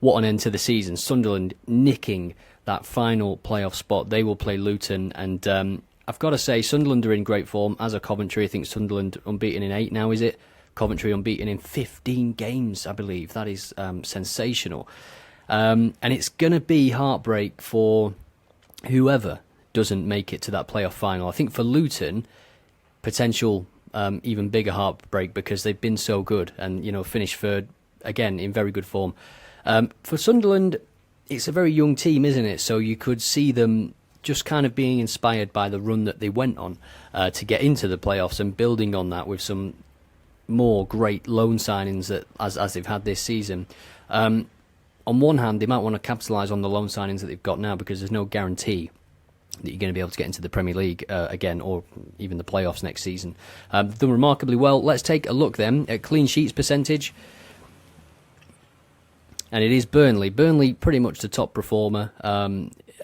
What an end to the season. Sunderland nicking that final playoff spot. They will play Luton, and I've got to say, Sunderland are in great form, as are Coventry. I think Sunderland unbeaten in 8 now, is it? Coventry unbeaten in 15 games, I believe. That is sensational. And it's going to be heartbreak for whoever doesn't make it to that playoff final. I think for Luton, potential even bigger heartbreak because they've been so good and, finished third, again, in very good form. For Sunderland, it's a very young team, isn't it? So you could see them just kind of being inspired by the run that they went on to get into the playoffs and building on that with some more great loan signings that as they've had this season. On one hand, they might want to capitalise on the loan signings that they've got now because there's no guarantee that you're going to be able to get into the Premier League again or even the playoffs next season. They've done remarkably well. Let's take a look then at clean sheets percentage. And it is Burnley. Burnley pretty much the top performer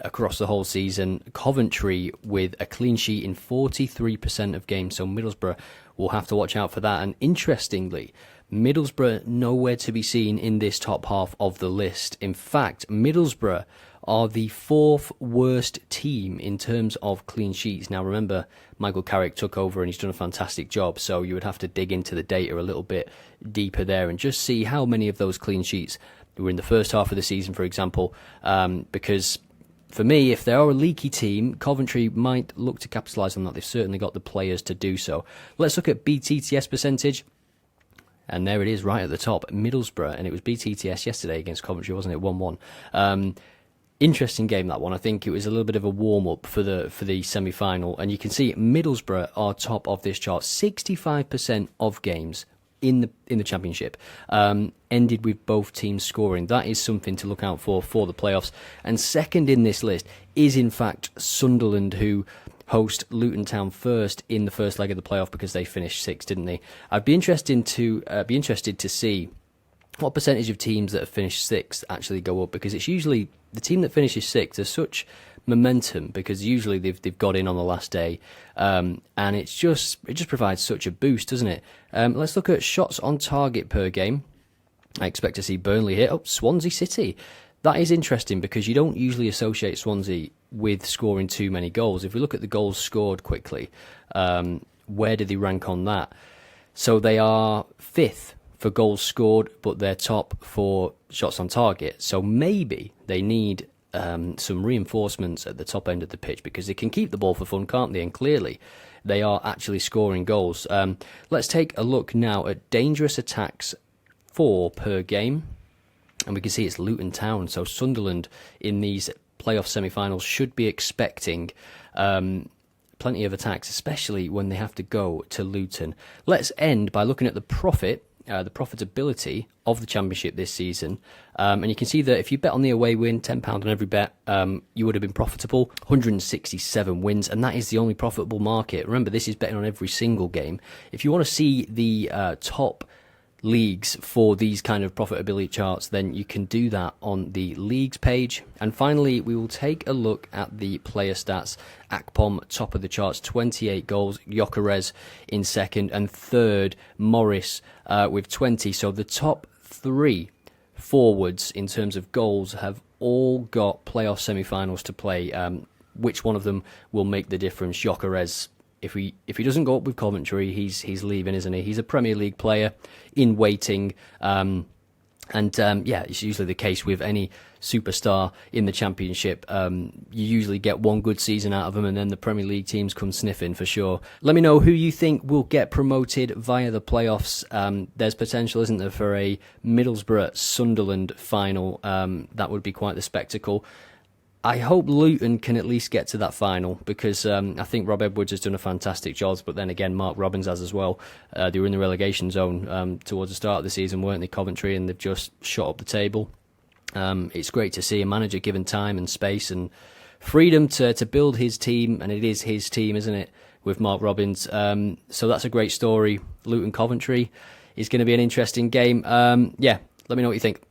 across the whole season. Coventry with a clean sheet in 43% of games. So Middlesbrough will have to watch out for that. And interestingly, Middlesbrough nowhere to be seen in this top half of the list. In fact, Middlesbrough are the 4th worst team in terms of clean sheets. Now remember, Michael Carrick took over and he's done a fantastic job, so you would have to dig into the data a little bit deeper there and just see how many of those clean sheets were in the first half of the season, for example, because for me, if they are a leaky team, Coventry might look to capitalise on that. They've certainly got the players to do so. Let's look at BTTS percentage. And there it is right at the top, Middlesbrough. And it was BTTS yesterday against Coventry, wasn't it? 1-1. Interesting game, that one. I think it was a little bit of a warm-up for the semi-final. And you can see Middlesbrough are top of this chart. 65% of games in the Championship ended with both teams scoring. That is something to look out for the playoffs. And second in this list is, in fact, Sunderland, who host Luton Town first in the first leg of the playoff because they finished 6th, didn't they? I'd be interested to see what percentage of teams that have finished 6th actually go up, because it's usually the team that finishes 6th. There's such momentum because usually they've got in on the last day, and it just provides such a boost, doesn't it? Let's look at shots on target per game. I expect to see Burnley hit up Swansea City. That is interesting because you don't usually associate Swansea with scoring too many goals. If we look at the goals scored quickly, where do they rank on that? So they are 5th for goals scored, but they're top for shots on target. So maybe they need some reinforcements at the top end of the pitch because they can keep the ball for fun, can't they? And clearly they are actually scoring goals. Let's take a look now at dangerous attacks per game. And we can see it's Luton Town. So Sunderland in these playoff semi-finals should be expecting plenty of attacks, especially when they have to go to Luton. Let's end by looking at the profitability of the Championship this season. And you can see that if you bet on the away win, £10 on every bet, you would have been profitable. 167 wins, and that is the only profitable market. Remember, this is betting on every single game. If you want to see the top leagues for these kind of profitability charts, then you can do that on the leagues page. And finally, we will take a look at the player stats. Akpom top of the charts, 28 goals. Gyökeres in second, and third Morris with 20. So the top 3 forwards in terms of goals have all got playoff semi-finals to play. Which one of them will make the difference? Gyökeres, if he doesn't go up with Coventry, he's leaving, isn't he? He's a Premier League player in waiting, and it's usually the case with any superstar in the Championship. You usually get one good season out of them, and then the Premier League teams come sniffing for sure. Let me know who you think will get promoted via the playoffs. There's potential, isn't there, for a Middlesbrough-Sunderland final? That would be quite the spectacle. I hope Luton can at least get to that final because I think Rob Edwards has done a fantastic job, but then again, Mark Robins has as well. They were in the relegation zone towards the start of the season, weren't they, Coventry, and they've just shot up the table. It's great to see a manager given time and space and freedom to build his team, and it is his team, isn't it, with Mark Robins. So that's a great story. Luton-Coventry is going to be an interesting game. Let me know what you think.